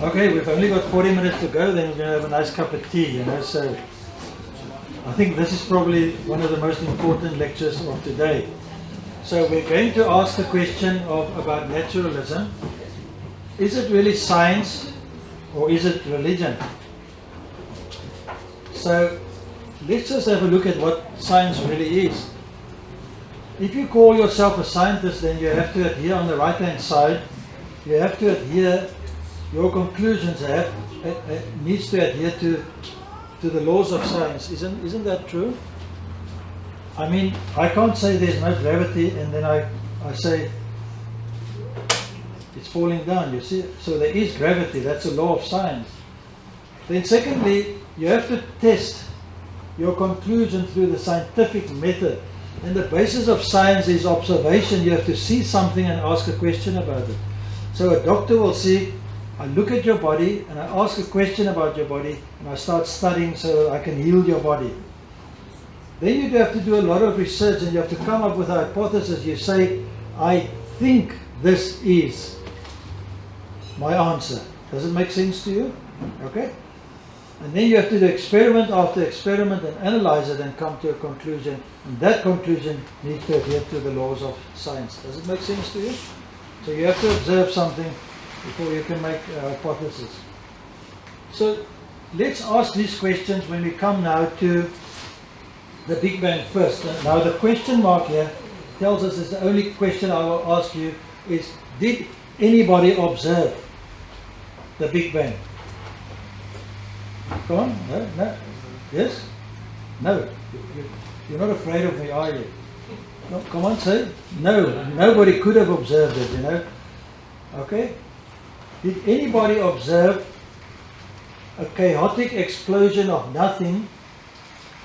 Okay, we've only got 40 minutes to go, then we're going to have a nice cup of tea, you know, so I think this is probably one of the most important lectures of today. So we're going to ask the question about naturalism. Is it really science or is it religion? So let's just have a look at what science really is. If you call yourself a scientist, then you have to adhere on the right hand side. You have to adhere, your conclusions needs to adhere to the laws of science. Isn't that true? I mean, I can't say there's no gravity and then I say it's falling down, you see. So there is gravity, that's a law of science. Then secondly, you have to test your conclusion through the scientific method. And the basis of science is observation. You have to see something and ask a question about it. So a doctor will see, I look at your body and I ask a question about your body and I start studying so that I can heal your body. Then you have to do a lot of research and you have to come up with a hypothesis. You say, I think this is my answer. Does it make sense to you? Okay? And then you have to do experiment after experiment and analyze it and come to a conclusion. And that conclusion needs to adhere to the laws of science. Does it make sense to you? So you have to observe something before you can make a hypothesis. So let's ask these questions when we come now to the Big Bang first. Now the question mark here tells us is the only question I will ask you is, did anybody observe the Big Bang? Come on, no, yes? No, you're not afraid of me, are you? No, come on, say, no, nobody could have observed it, you know. Okay? Did anybody observe a chaotic explosion of nothing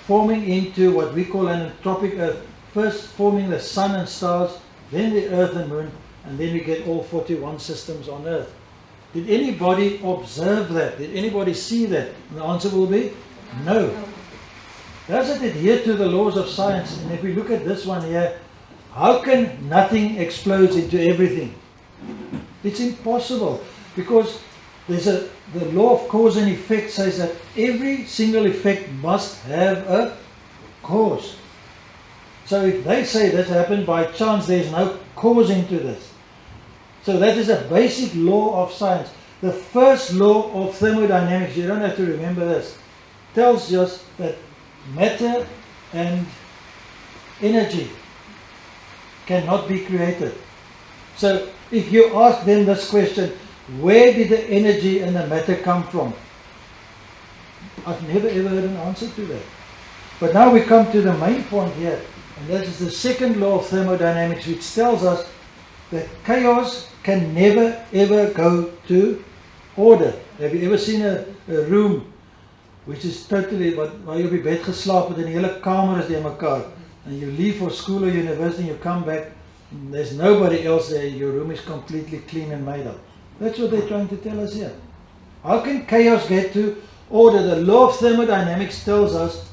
forming into what we call an entropic Earth? First forming the sun and stars, then the Earth and Moon, and then we get all 41 systems on Earth. Did anybody observe that? Did anybody see that? And the answer will be no. Does it adhere to the laws of science? And if we look at this one here, how can nothing explode into everything? It's impossible, because the law of cause and effect says that every single effect must have a cause. So if they say that happened by chance, there's no cause into this. So that is a basic law of science. The first law of thermodynamics, you don't have to remember this, tells us that matter and energy cannot be created. So if you ask them this question, where did the energy and the matter come from? I've never ever heard an answer to that. But now we come to the main point here, and that is the second law of thermodynamics, which tells us that chaos can never ever go to order. Have you ever seen a room which is totally, waar jy op die bed geslaap het en die hele kamer is die mekaar, and you leave for school or university and you come back and there's nobody else there, your room is completely clean and made up. That's what they're trying to tell us here. How can chaos get to order? The law of thermodynamics tells us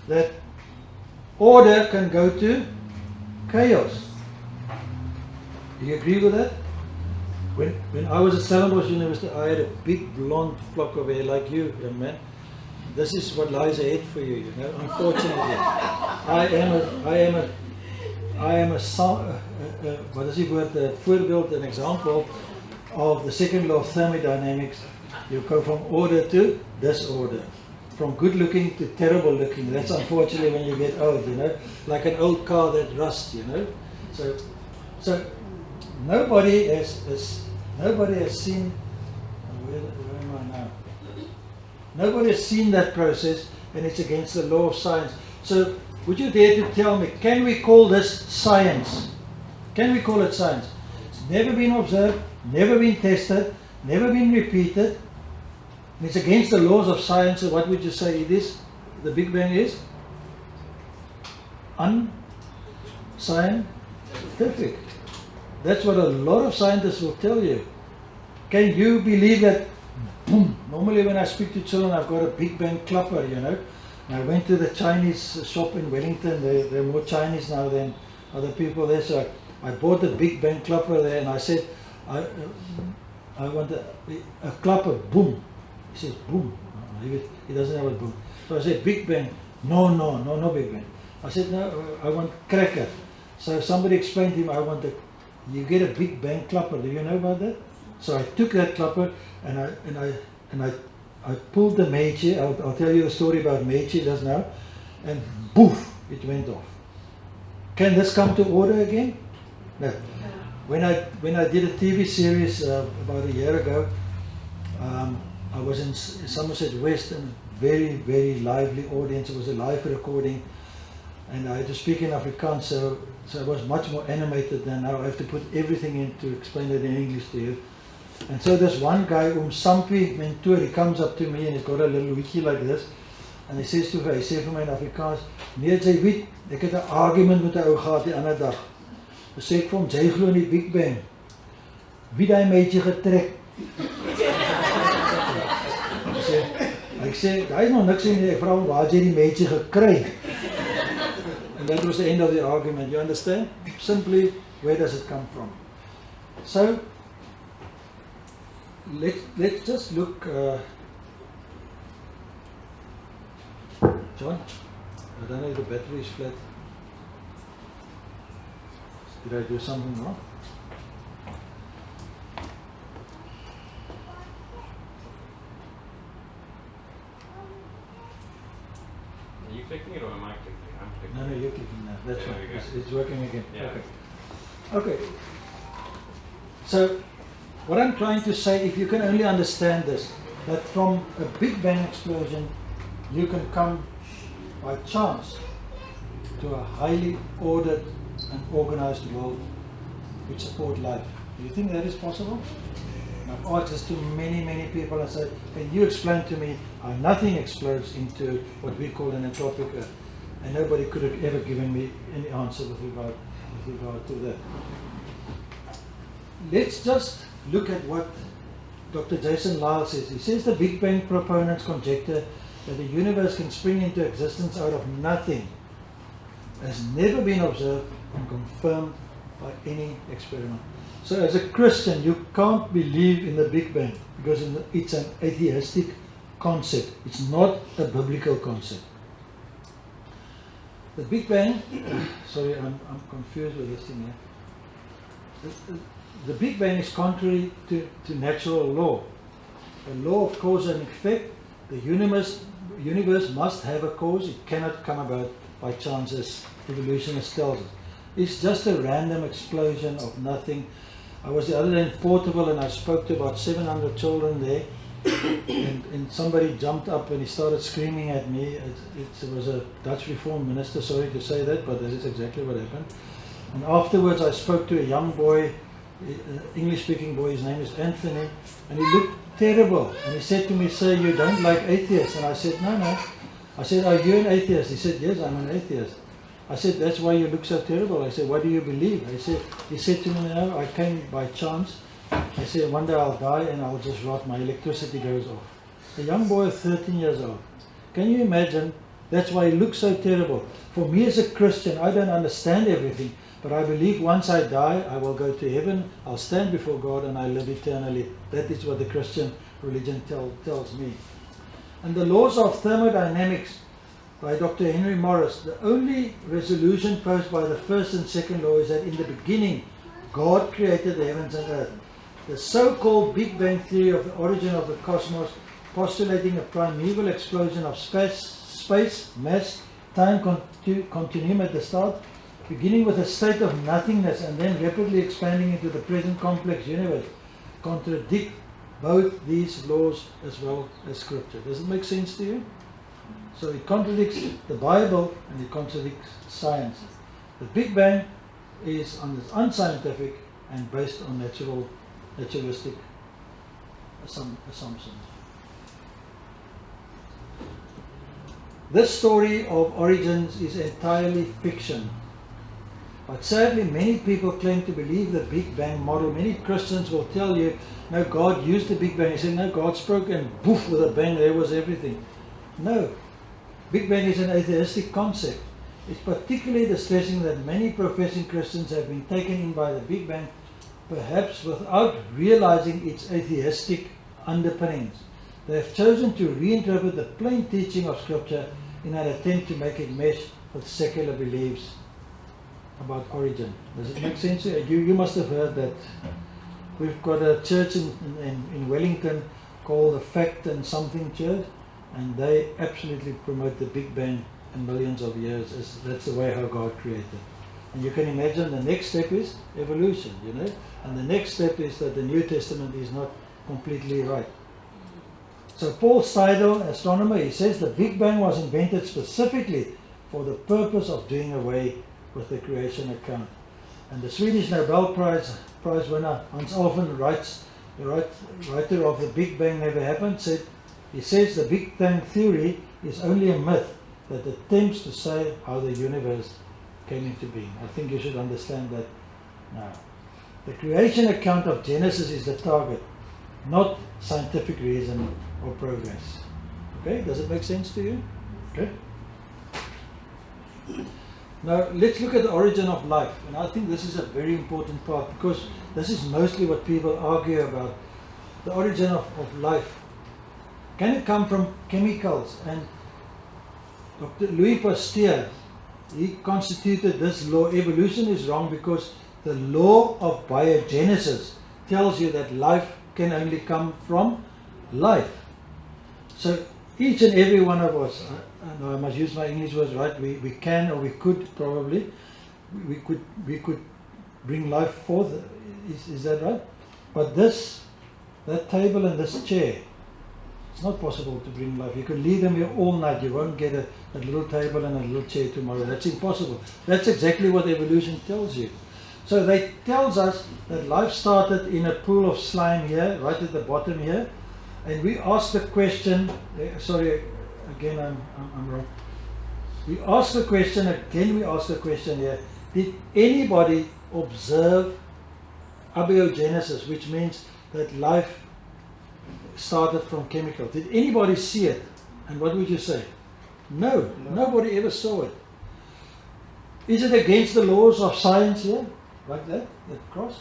that order can go to chaos. Do you agree with that? When I was at Stellenbosch University, I had a big blonde flock of hair like you, young man. This is what lies ahead for you, you know. Unfortunately, I am a what is it word? A voorbeeld, an example of the second law of thermodynamics. You go from order to disorder, from good looking to terrible looking. That's unfortunately when you get old, you know, like an old car that rusts, you know. So nobody has seen. Where am I now? Nobody has seen that process, and it's against the law of science. So, would you dare to tell me, can we call this science? Can we call it science? It's never been observed, never been tested, never been repeated. And it's against the laws of science. So what would you say it is? The Big Bang is unscientific. That's what a lot of scientists will tell you. Can you believe that? Normally when I speak to children, I've got a Big Bang klapper, you know. And I went to the Chinese shop in Wellington. There are more Chinese now than other people there. So I bought the Big Bang klapper there, and I said, I want a clapper, boom. He says, boom. He doesn't have a boom. So I said, Big Bang. No Big Bang. I said, no, I want cracker. So somebody explained to him, you get a Big Bang clapper. Do you know about that? So I took that clapper and I pulled the Meiji. I'll tell you a story about Meiji just now. And poof, it went off. Can this come to order again? No. When I did a TV series about a year ago, I was in Somerset West, and a very, very lively audience. It was a live recording, and I had to speak in Afrikaans, so I was much more animated than now. I have to put everything in to explain it in English to you. And so this one guy, Sampi Mentor, he comes up to me and he's got a little wiki like this, and he says to me, hy sê vir my in Afrikaans, nee, jy weet, ek het 'n argument met 'n ou gehad die ander dag. Ek sê ek vir hom, jy glo in die Big Bang. Wie daai meidjie getrek? Ek sê, daar is nog niks in nie, ek vra hom, waar het jy die meidjie gekry? And that was the end of the argument, you understand? Simply, where does it come from? So, let's just look, John, I don't know if the battery is flat. Did I do something wrong? Are you clicking it or am I clicking it? I'm clicking. No, you're clicking now. That's Yeah, right. It's working again. Yeah. Okay. So, what I'm trying to say, if you can only understand this, that from a Big Bang explosion, you can come by chance to a highly ordered and organized world which support life. Do you think that is possible? And I've asked this to many, many people and said, can you explain to me how nothing explodes into what we call an entropic Earth? And nobody could have ever given me any answer with regard to that. Let's just look at what Dr. Jason Lyle says. He says the Big Bang proponents conjecture that the universe can spring into existence out of nothing has never been observed and confirmed by any experiment. So as a Christian, you can't believe in the Big Bang because it's an atheistic concept. It's not a biblical concept. The Big Bang, sorry, I'm confused with this thing here. The Big Bang is contrary to natural law. The law of cause and effect. The universe must have a cause. It cannot come about by chance, as evolutionists tell us. It's just a random explosion of nothing. I was the other day in Portugal and I spoke to about 700 children there, and somebody jumped up and he started screaming at me. It was a Dutch Reform minister, sorry to say that, but that is exactly what happened. And afterwards I spoke to a young boy, English-speaking boy, his name is Anthony, and he looked terrible. And he said to me, sir, you don't like atheists? And I said, no. I said, are you an atheist? He said, yes, I'm an atheist. I said, that's why you look so terrible. I said, what do you believe? He said to me, no, I came by chance. I said, one day I'll die and I'll just rot, my electricity goes off. A young boy of 13 years old. Can you imagine? That's why he looks so terrible. For me as a Christian, I don't understand everything, but I believe once I die, I will go to heaven, I'll stand before God and I live eternally. That is what the Christian religion tells me. And the laws of thermodynamics by Dr. Henry Morris, the only resolution posed by the first and second law is that in the beginning, God created the heavens and earth. The so-called Big Bang theory of the origin of the cosmos, postulating a primeval explosion of space, mass, time continuum at the start, beginning with a state of nothingness and then rapidly expanding into the present complex universe, contradict both these laws as well as Scripture. Does it make sense to you? So it contradicts the Bible and it contradicts science. The Big Bang is unscientific and based on naturalistic assumptions. This story of origins is entirely fiction. But sadly, many people claim to believe the Big Bang model. Many Christians will tell you, no, God used the Big Bang. He said, no, God spoke and poof, with a bang, there was everything. No. Big Bang is an atheistic concept. It's particularly distressing that many professing Christians have been taken in by the Big Bang perhaps without realizing its atheistic underpinnings. They have chosen to reinterpret the plain teaching of Scripture in an attempt to make it mesh with secular beliefs about origin. Does it make sense? You must have heard that we've got a church in Wellington called the Fact and Something Church, and they absolutely promote the Big Bang and millions of years. That's the way how God created. And you can imagine the next step is evolution, you know, and the next step is that the New Testament is not completely right. So Paul Steidel, astronomer, he says the Big Bang was invented specifically for the purpose of doing away with the creation account. And the Swedish Nobel Prize winner Hans Alfvén writes, the writer of The Big Bang Never Happened, he says the Big Bang theory is only a myth that attempts to say how the universe came into being. I think you should understand that now. The creation account of Genesis is the target, not scientific reason or progress. Okay, does it make sense to you? Okay. Now let's look at the origin of life, and I think this is a very important part because this is mostly what people argue about. The origin of life. Can it come from chemicals? And Dr. Louis Pasteur, he constituted this law. Evolution is wrong because the law of biogenesis tells you that life can only come from life. So each and every one of us, I must use my English words right, we can or we could probably, we could bring life forth, is that right? But that table and this chair, it's not possible to bring life. You could leave them here all night, you won't get a little table and a little chair tomorrow. That's impossible. That's exactly what evolution tells you. So they tells us that life started in a pool of slime here, right at the bottom here, and we ask the question, sorry, again I'm wrong. We ask the question here, did anybody observe abiogenesis, which means that life started from chemicals? Did anybody see it? And what would you say? No, nobody ever saw it. Is it against the laws of science here? Like that cross?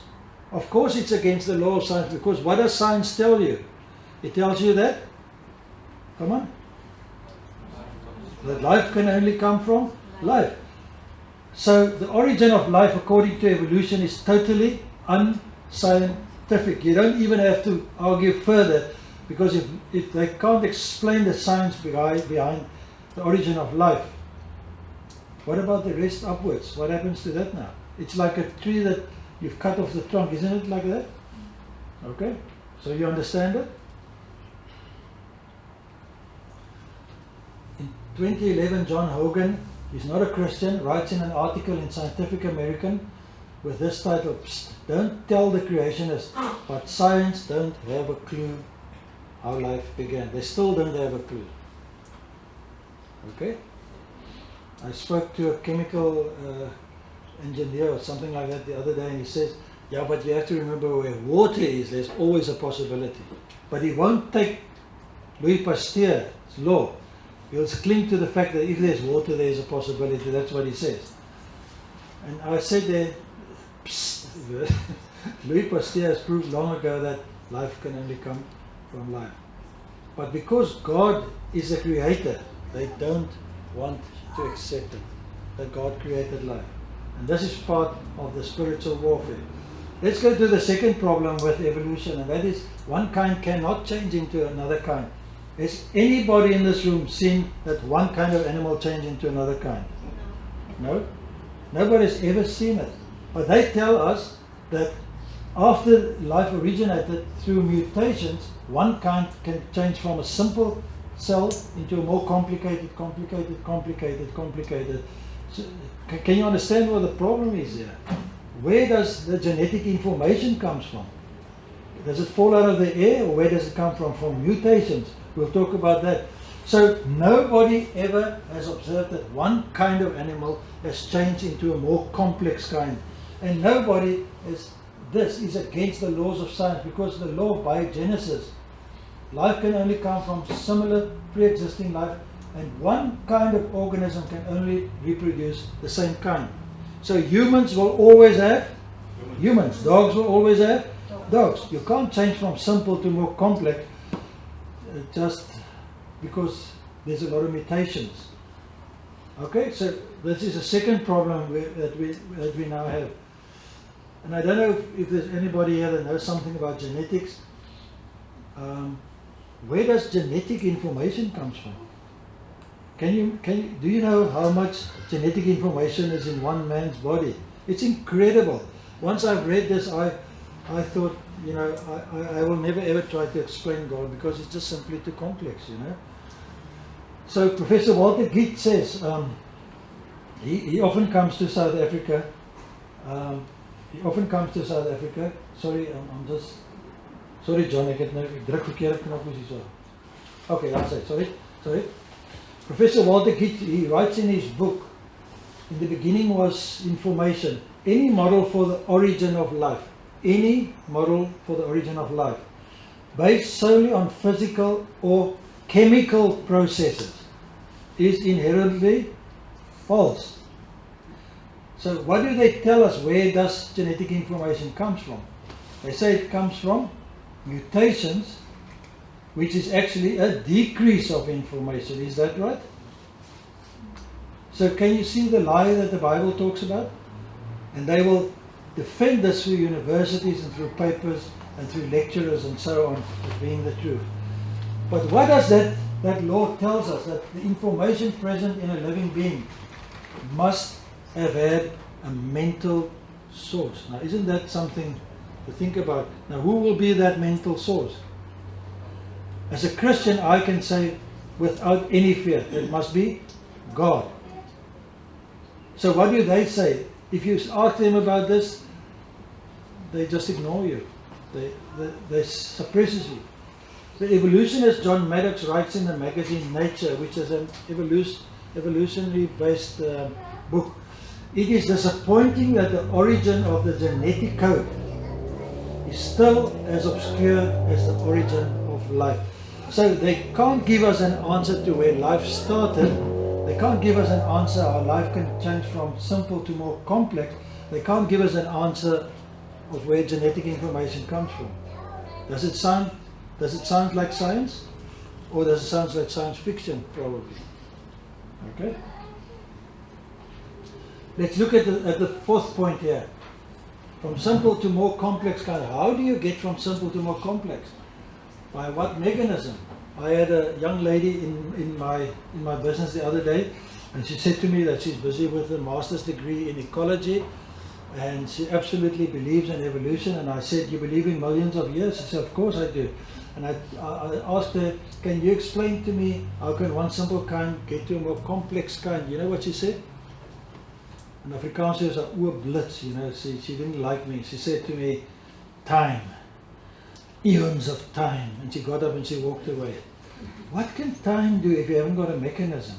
Of course it's against the law of science, because what does science tell you? It tells you that, come on, that life can only come from life. So the origin of life according to evolution is totally unscientific. You don't even have to argue further, because if they can't explain the science behind the origin of life, what about the rest upwards? What happens to that now? It's like a tree that you've cut off the trunk, isn't it like that? Okay, so you understand it? In 2011, John Hogan, he's not a Christian, writes in an article in Scientific American with this title, "Don't tell the creationists, but science don't have a clue how life began." They still don't have a clue. Okay? I spoke to a chemical engineer or something like that the other day, and he says, yeah, but you have to remember where water is, there's always a possibility. But he won't take Louis Pasteur's law. He'll cling to the fact that if there's water, there's a possibility. That's what he says. And I said there, Louis Pasteur has proved long ago that life can only come from life. But because God is a creator, they don't want to accept it, that God created life. And this is part of the spiritual warfare. Let's go to the second problem with evolution, and that is one kind cannot change into another kind. Has anybody in this room seen that one kind of animal change into another kind? No? Nobody's ever seen it. But they tell us that after life originated through mutations, one kind can change from a simple cell into a more complicated. So, can you understand what the problem is here? Where does the genetic information comes from? Does it fall out of the air, or where does it come from? From mutations. We'll talk about that. So nobody ever has observed that one kind of animal has changed into a more complex kind. And nobody this is against the laws of science, because the law of biogenesis, life can only come from similar pre-existing life, and one kind of organism can only reproduce the same kind. So humans will always have Humans. Dogs will always have dogs. You can't change from simple to more complex just because there's a lot of mutations. Okay, so this is a second problem that we now have. And I don't know if there's anybody here that knows something about genetics. Where does genetic information comes from? Do you know how much genetic information is in one man's body? It's incredible. Once I've read this, I thought, you know, I will never ever try to explain God because it's just simply too complex, you know. So Professor Walter Gitt says, he often comes to South Africa. Sorry John, ek druk verkeerde knoppies hier so. Okay, I'll say, sorry. Professor Walter Gitt, he writes in his book, in the beginning was information, any model for the origin of life, based solely on physical or chemical processes, is inherently false. So what do they tell us? Where does genetic information comes from? They say it comes from mutations, which is actually a decrease of information. Is that right? So can you see the lie that the Bible talks about? And they will defend this through universities and through papers and through lecturers and so on as being the truth. But what does that law tells us? That the information present in a living being must have had a mental source. Now isn't that something to think about? Now who will be that mental source? As a Christian I can say without any fear, it must be God. So what do they say? If you ask them about this, they just ignore you. They suppress you. The evolutionist John Maddox writes in the magazine Nature, which is an evolutionary based book, it is disappointing that the origin of the genetic code is still as obscure as the origin of life. So they can't give us an answer to where life started. They can't give us an answer how life can change from simple to more complex. They can't give us an answer of where genetic information comes from. Does it sound like science? Or does it sound like science fiction? Probably. Okay? Let's look at the fourth point here. From simple to more complex kind. How do you get from simple to more complex? By what mechanism? I had a young lady in my business the other day, and she said to me that she's busy with a master's degree in ecology, and she absolutely believes in evolution. And I said, you believe in millions of years? She said, of course I do. And I asked her, can you explain to me how can one simple kind get to a more complex kind? You know what she said? In Afrikaans is a oorblits, you know, she didn't like me. She said to me, time. Eons of time. And she got up and she walked away. What can time do if you haven't got a mechanism?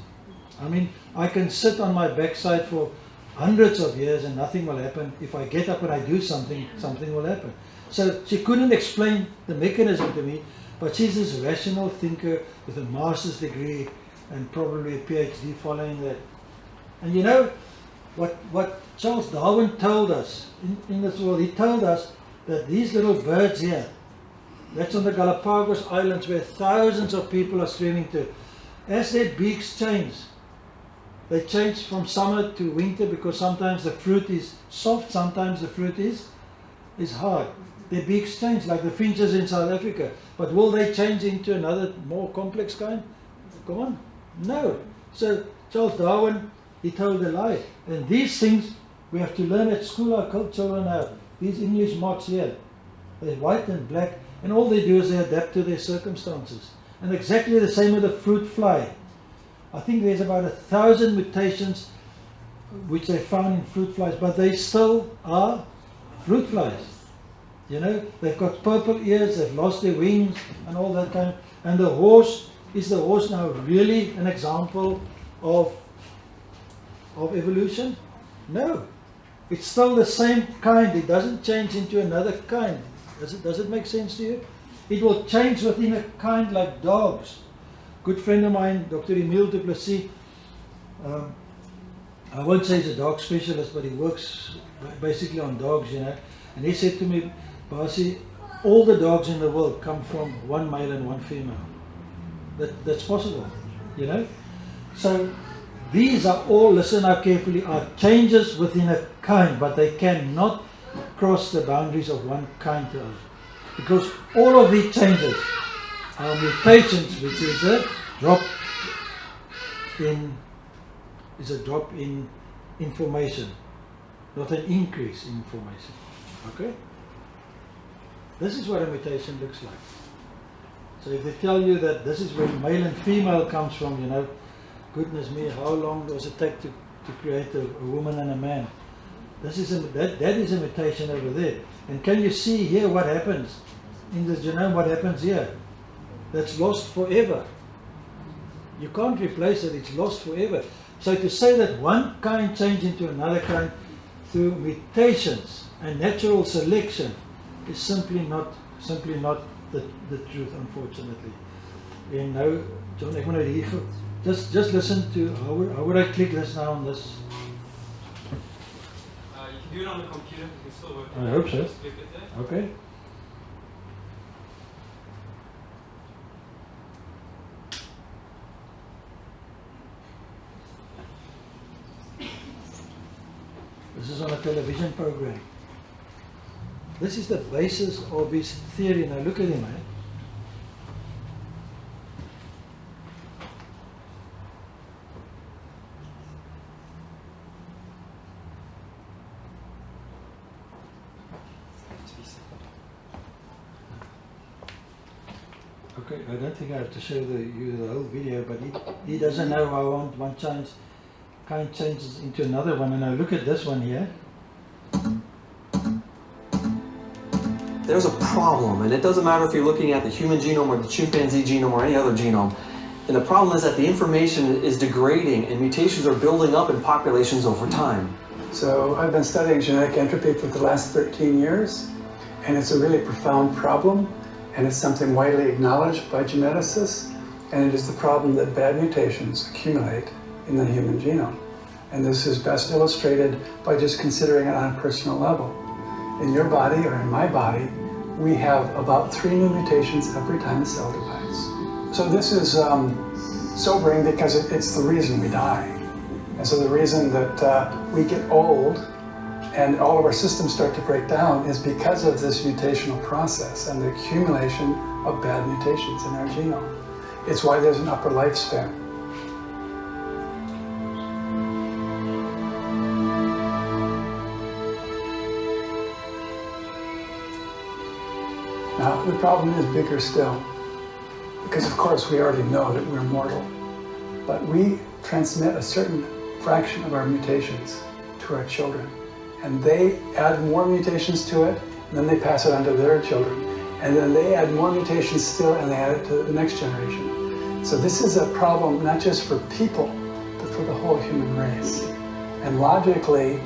I mean, I can sit on my backside for hundreds of years and nothing will happen. If I get up and I do something, something will happen. So she couldn't explain the mechanism to me, but she's this rational thinker with a master's degree and probably a PhD following that. And you know, what Charles Darwin told us in this world, he told us that these little birds here, that's on the Galapagos Islands where thousands of people are swimming to, as their beaks change, they change from summer to winter because sometimes the fruit is soft, sometimes the fruit is hard. Their beaks change like the finches in South Africa. But will they change into another more complex kind? Come on. No. So Charles Darwin, he told a lie. And these things we have to learn at school. Our children have these English moths here. They're white and black. And all they do is they adapt to their circumstances. And exactly the same with the fruit fly. I think there's about 1,000 mutations which they found in fruit flies, but they still are fruit flies. You know, they've got purple ears, they've lost their wings and all that kind of, and the horse, is the horse now really an example of evolution? No. It's still the same kind. It doesn't change into another kind. Does it make sense to you? It will change within a kind like dogs. Good friend of mine, Dr. Emile du Plessis, I won't say he's a dog specialist, but he works basically on dogs, you know. And he said to me, Basie, all the dogs in the world come from one male and one female. That's possible, you know. So these are all, listen now carefully, are changes within a kind, but they cannot cross the boundaries of one kind to others. Because all of these changes are mutations, which is a drop in information, not an increase in information. Okay? This is what a mutation looks like. So if they tell you that this is where male and female comes from, you know, goodness me, how long does it take to create a woman and a man? That is a mutation over there. And can you see here what happens in the genome, what happens here? That's lost forever. You can't replace it, it's lost forever. So to say that one kind changed into another kind through mutations and natural selection is simply not the truth, unfortunately. And now, John, ek moet nou hier just listen to how would I click this now on this? You can do it on the computer. You can still work. I hope so. Just click it there. Okay. This is on a television program. This is the basis of his theory. Now look at him, eh? Okay, I don't think I have to show you the whole video, but he doesn't know how one kind changes into another one. And now look at this one here. There's a problem, and it doesn't matter if you're looking at the human genome or the chimpanzee genome or any other genome. And the problem is that the information is degrading and mutations are building up in populations over time. So I've been studying genetic entropy for the last 13 years, and it's a really profound problem, and it's something widely acknowledged by geneticists, and it is the problem that bad mutations accumulate in the human genome. And this is best illustrated by just considering it on a personal level. In your body, or in my body, we have about 3 new mutations every time a cell divides. So this is sobering because it's the reason we die. And so the reason that we get old and all of our systems start to break down is because of this mutational process and the accumulation of bad mutations in our genome. It's why there's an upper lifespan. Now, the problem is bigger still, because of course we already know that we're mortal, but we transmit a certain fraction of our mutations to our children, and they add more mutations to it, and then they pass it on to their children, and then they add more mutations still, and they add it to the next generation. So this is a problem not just for people, but for the whole human race. And logically,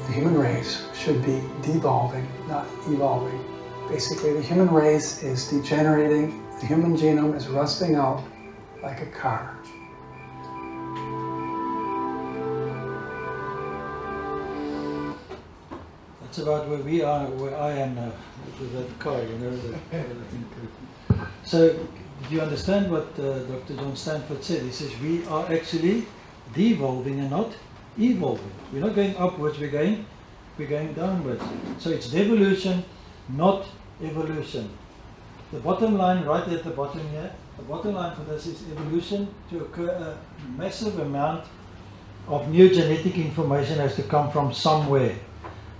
the human race should be devolving, not evolving. Basically, the human race is degenerating, the human genome is rusting out like a car. That's about where we are, where I am now, with that car, you know. So, do you understand what Dr. John Stanford said? He says we are actually devolving and not evolving. We're not going upwards, we're going downwards. So it's devolution, not evolution. The bottom line, right at the bottom here, the bottom line for this is evolution. To occur, a massive amount of new genetic information has to come from somewhere.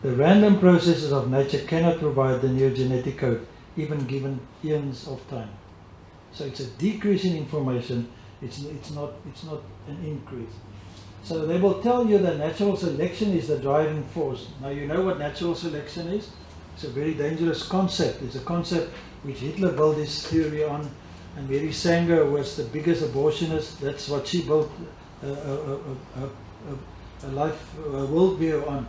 The random processes of nature cannot provide the new genetic code, even given eons of time. So it's a decrease in information, it's not an increase. So they will tell you that natural selection is the driving force. Now you know what natural selection is? It's a very dangerous concept. It's a concept which Hitler built his theory on, and Mary Sanger was the biggest abortionist. That's what she built a worldview on.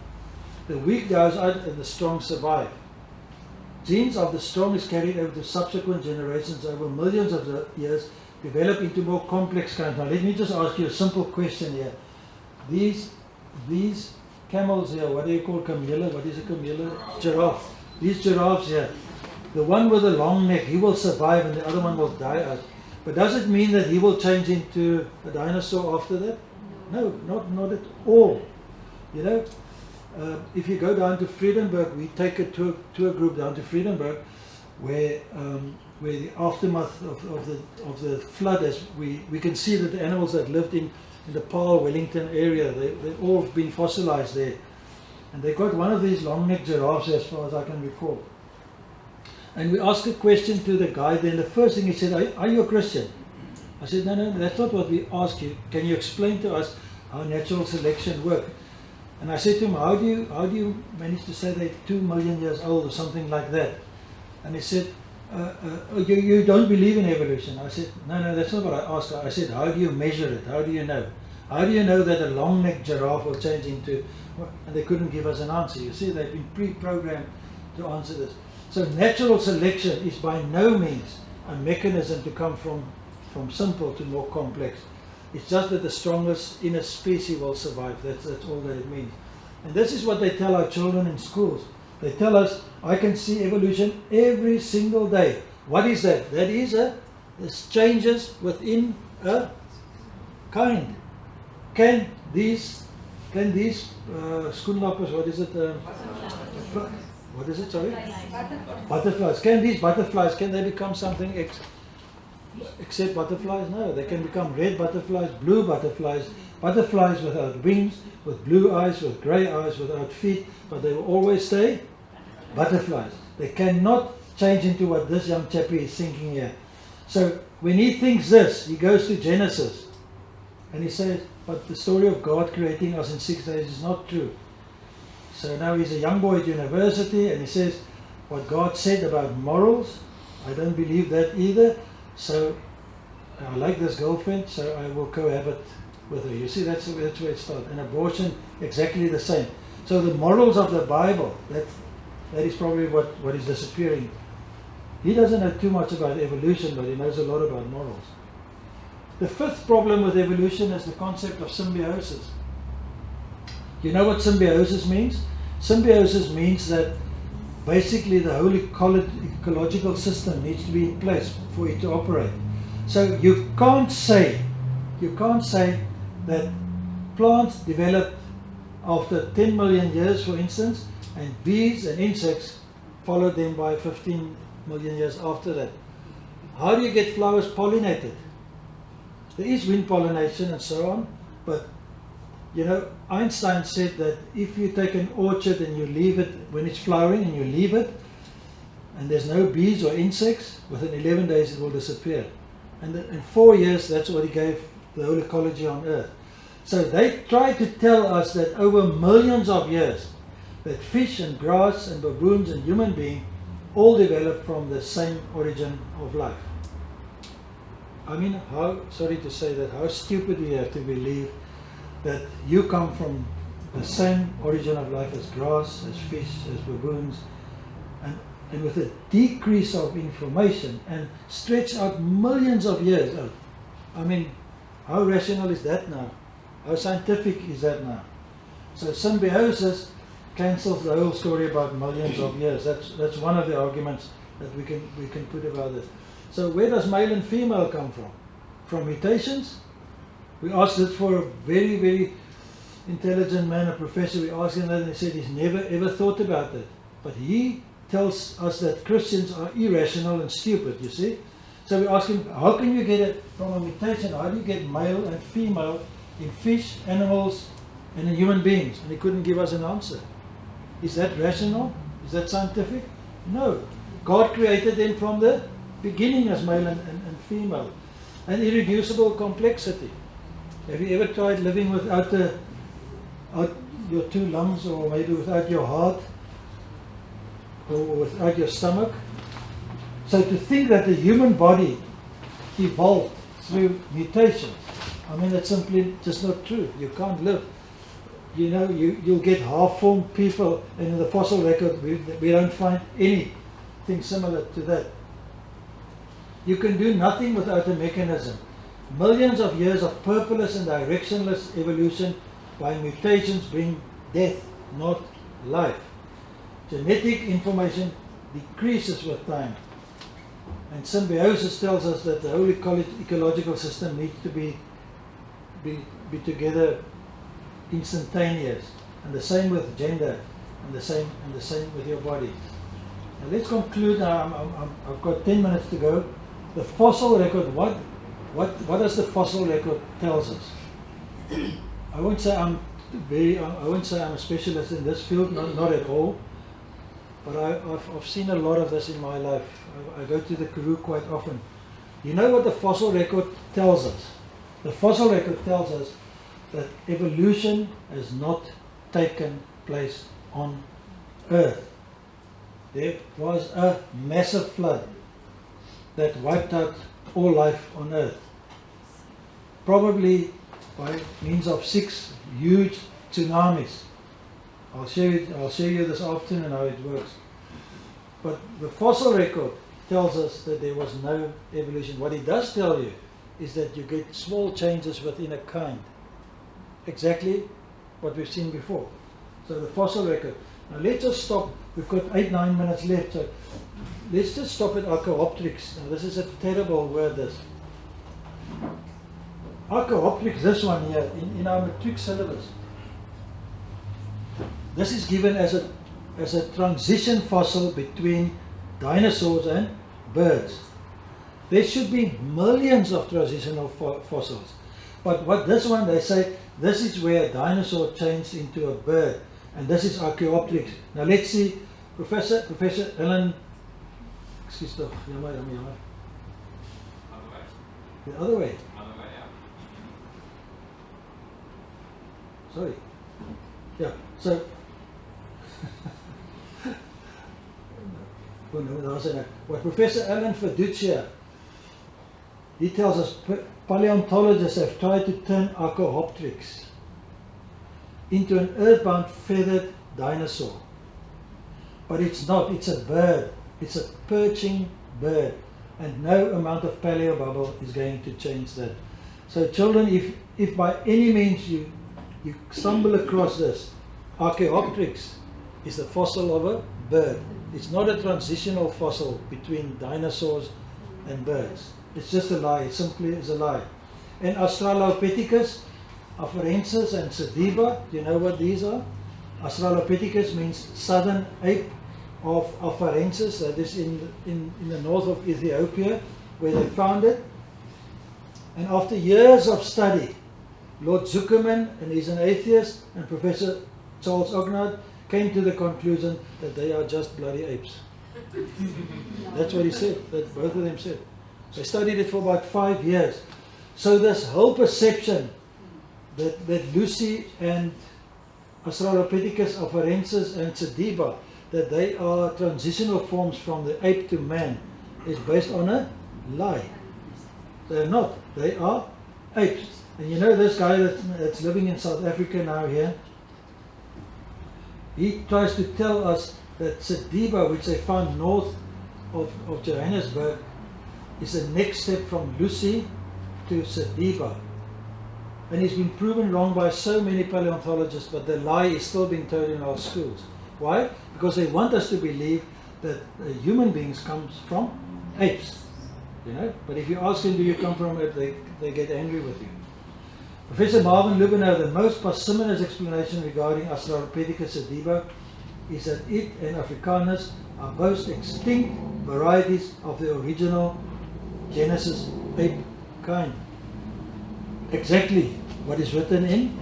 The weak goes out and the strong survive. Genes of the strong is carried over to subsequent generations over millions of years, develop into more complex kinds. Now let me just ask you a simple question here. These camels here, what do you call camela? What is a camela? Giraffe. These giraffes here, the one with a long neck, he will survive and the other one will die out. But does it mean that he will change into a dinosaur after that? No, not at all. You know, if you go down to Friedenberg, we take a tour group down to Friedenberg, where the aftermath of the flood, as we can see that the animals that lived in the Paarl, Wellington area, they've all been fossilized there. And they got one of these long-necked giraffes, as far as I can recall. And we asked a question to the guy then. The first thing he said, are you a Christian? I said, no, that's not what we asked you. Can you explain to us how natural selection works? And I said to him, how do you manage to say they're 2 million years old or something like that? And he said, you don't believe in evolution. I said, no, that's not what I asked. I said, how do you measure it? How do you know? How do you know that a long-necked giraffe will change into... And they couldn't give us an answer. You see, they've been pre-programmed to answer this. So natural selection is by no means a mechanism to come from simple to more complex. It's just that the strongest in a species will survive. That's all that it means. And this is what they tell our children in schools. They tell us, I can see evolution every single day. What is that? That is it's changes within a kind. Can these schoenlappers, what is it? What is it, sorry? Butterflies. Can these butterflies, can they become something except butterflies? No, they can become red butterflies, blue butterflies, butterflies without wings, with blue eyes, with grey eyes, without feet, but they will always stay butterflies. They cannot change into what this young chappie is thinking here. So when he thinks this, he goes to Genesis and he says, but the story of God creating us in 6 days is not true. So now he's a young boy at university and he says, what God said about morals, I don't believe that either. So I like this girlfriend, so I will cohabit with her. You see, that's where it starts. And abortion, exactly the same. So the morals of the Bible, that is probably what is disappearing. He doesn't know too much about evolution, but he knows a lot about morals. The fifth problem with evolution is the concept of symbiosis. You know what symbiosis means? Symbiosis means that basically the whole ecological system needs to be in place for it to operate. So you can't say that plants developed after 10 million years, for instance, and bees and insects followed them by 15 million years after that. How do you get flowers pollinated? There is wind pollination and so on, but you know, Einstein said that if you take an orchard and you leave it when it's flowering and you leave it and there's no bees or insects, within 11 days it will disappear. And in 4 years, that's what he gave the whole ecology on Earth. So they tried to tell us that over millions of years that fish and grass and baboons and human beings all developed from the same origin of life. I mean, sorry to say that, how stupid we have to believe that you come from the same origin of life as grass, as fish, as baboons, and with a decrease of information and stretch out millions of years out. I mean, how rational is that now? How scientific is that now? So symbiosis cancels the whole story about millions of years. That's one of the arguments that we can put about this. So where does male and female come from? From mutations? We asked it for a very, very intelligent man, a professor. We asked him that and he said he's never ever thought about that. But he tells us that Christians are irrational and stupid, you see. So we asked him, how can you get it from a mutation? How do you get male and female in fish, animals, and in human beings? And he couldn't give us an answer. Is that rational? Is that scientific? No. God created them from the beginning as male and female. An irreducible complexity. Have you ever tried living without your 2 lungs, or maybe without your heart, or without your stomach? So to think that the human body evolved through mutations, I mean, that's simply just not true. You can't live. You know, you'll get half-formed people, and in the fossil record we don't find anything similar to that. You can do nothing without a mechanism. Millions of years of purposeless and directionless evolution by mutations bring death, not life. Genetic information decreases with time. And symbiosis tells us that the whole ecological system needs to be together instantaneous. And the same with gender, and the same with your body. Now let's conclude. I've got 10 minutes to go. The fossil record. What does the fossil record tells us? I won't say I'm a specialist in this field. Not at all. But I've seen a lot of this in my life. I go to the Karoo quite often. You know what the fossil record tells us? The fossil record tells us that evolution has not taken place on Earth. There was a massive flood that wiped out all life on Earth. Probably by means of 6 huge tsunamis. I'll show you this afternoon how it works. But the fossil record tells us that there was no evolution. What it does tell you is that you get small changes within a kind. Exactly what we've seen before. So the fossil record. Now let's just stop. We've got 8-9 minutes left. So let's just stop at Archaeopteryx. Now this is a terrible word, this. Archaeopteryx, this one here, in our matric syllabus. This is given as a transition fossil between dinosaurs and birds. There should be millions of transitional fossils. But what this one, they say, this is where a dinosaur changed into a bird. And this is Archaeopteryx. Now let's see, Professor Ellen, excuse me, jammer. The other way. Sorry. Yeah, so what Professor Alan Fiducia, he tells us paleontologists have tried to turn Archaeopteryx into an earthbound feathered dinosaur. But it's not, it's a bird. It's a perching bird. And no amount of paleobubble is going to change that. So children, if by any means you stumble across this, Archaeopteryx is the fossil of a bird. It's not a transitional fossil between dinosaurs and birds. It's just a lie. It simply is a lie. And Australopithecus, Afarensis and Sediba, do you know what these are? Australopithecus means southern ape of Afarensis, that is in the north of Ethiopia, where they found it. And after years of study, Lord Zuckerman, and he's an atheist, and Professor Charles Ognard came to the conclusion that they are just bloody apes. That's what he said, that both of them said. They studied it for about 5 years. So this whole perception that Lucy and Australopithecus afarensis and Sediba, that they are transitional forms from the ape to man, is based on a lie. They are not. They are apes. And you know this guy that's living in South Africa now here, he tries to tell us that Sediba, which they found north of Johannesburg, is the next step from Lucy to Sediba. And he's been proven wrong by so many paleontologists, but the lie is still being told in our schools. Why? Because they want us to believe that human beings come from apes. You know? But if you ask them, do you come from ape, they get angry with you. Professor Marvin Lubenow, the most parsimonious explanation regarding Australopithecus sediba is that it and Africanus are both extinct varieties of the original Genesis ape kind. Exactly what is written in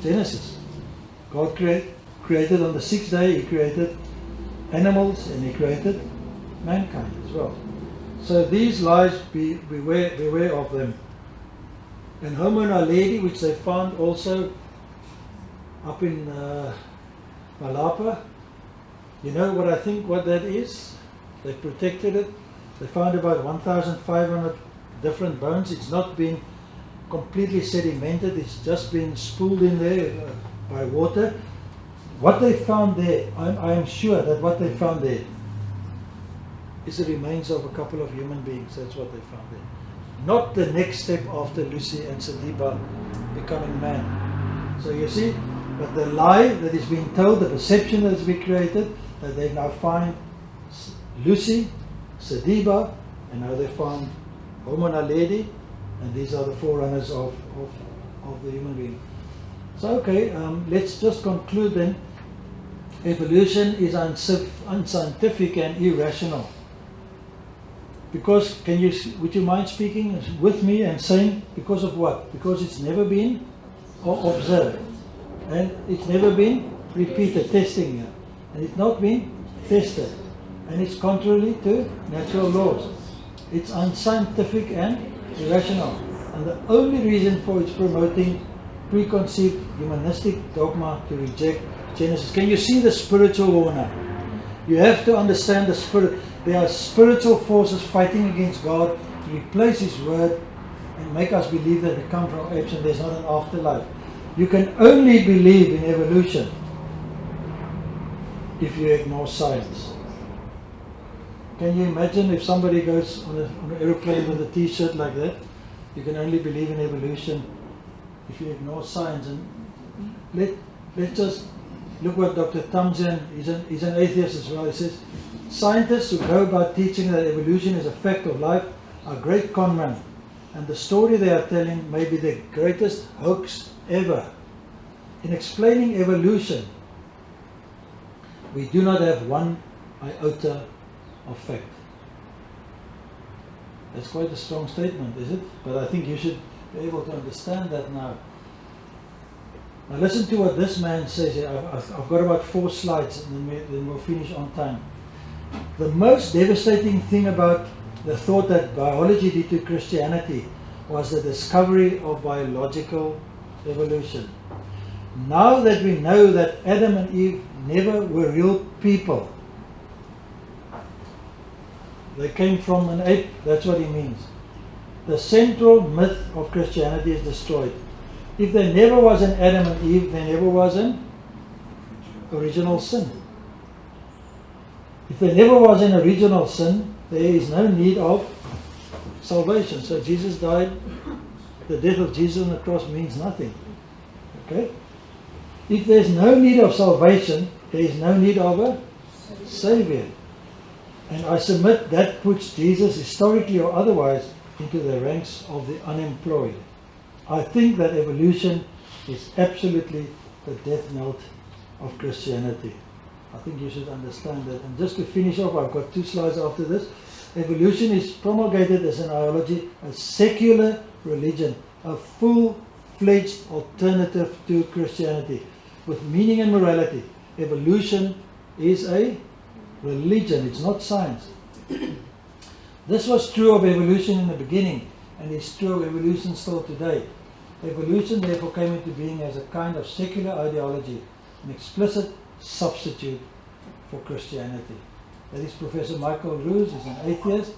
Genesis. God created on the 6th day, He created animals and He created mankind as well. So these lies, beware of them. And Homo naledi, which they found also up in Malapa, you know what I think what that is? They've protected it. They found about 1,500 different bones. It's not been completely sedimented, it's just been spooled in there by water. What they found there, I am sure that what they found there is the remains of a couple of human beings. That's what they found there. Not the next step after Lucy and Sediba becoming man. So you see, But the lie that is being told, the perception that has been created, that they now find Lucy, Sediba, and now they found Homo naledi, and these are the forerunners of the human being. So okay, let's just conclude then. Evolution is unscientific and irrational. Because, would you mind speaking with me and saying, because of what? Because it's never been observed. And it's never been repeated, testing here. And it's not been tested. And it's contrary to natural laws. It's unscientific and irrational. And the only reason for its promoting preconceived humanistic dogma to reject Genesis. Can you see the spiritual law now? You have to understand the spirit. There are spiritual forces fighting against God to replace His word and make us believe that we come from apes and there's not an afterlife. You can only believe in evolution if you ignore science. Can you imagine if somebody goes on an aeroplane with a t-shirt like that? You can only believe in evolution if you ignore science. And let's just look what Dr. Tamzin, he's an atheist as well. He says, scientists who go about teaching that evolution is a fact of life are great conmen, and the story they are telling may be the greatest hoax ever. In explaining evolution, we do not have one iota of fact. That's quite a strong statement, is it? But I think you should be able to understand that now. Now listen to what this man says here. I've got about 4 slides and then we'll finish on time. The most devastating thing about the thought that biology did to Christianity was the discovery of biological evolution. Now that we know that Adam and Eve never were real people, they came from an ape, that's what he means. The central myth of Christianity is destroyed. If there never was an Adam and Eve, there never was an original sin. If there never was an original sin, there is no need of salvation. So Jesus died, the death of Jesus on the cross means nothing. Okay? If there's no need of salvation, there is no need of a Savior. And I submit that puts Jesus, historically or otherwise, into the ranks of the unemployed. I think that evolution is absolutely the death note of Christianity. I think you should understand that. And just to finish off, I've got 2 slides after this. Evolution is promulgated as an ideology, a secular religion, a full-fledged alternative to Christianity, with meaning and morality. Evolution is a religion, it's not science. This was true of evolution in the beginning, and is true of evolution still today. Evolution therefore came into being as a kind of secular ideology, an explicit substitute for Christianity. That is Professor Michael Roos. He's an atheist.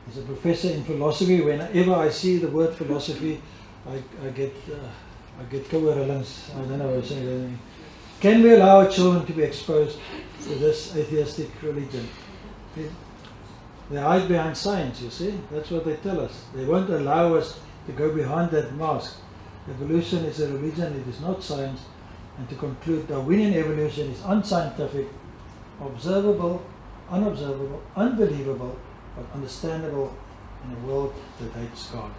He's a professor in philosophy. Whenever I see the word philosophy, I get coherence. I don't know what I'm saying. Can we allow our children to be exposed to this atheistic religion? They hide behind science, you see. That's what they tell us. They won't allow us to go behind that mask. Evolution is a religion, it is not science. And to conclude, Darwinian evolution is unscientific, observable, unobservable, unbelievable, but understandable in a world that hates God.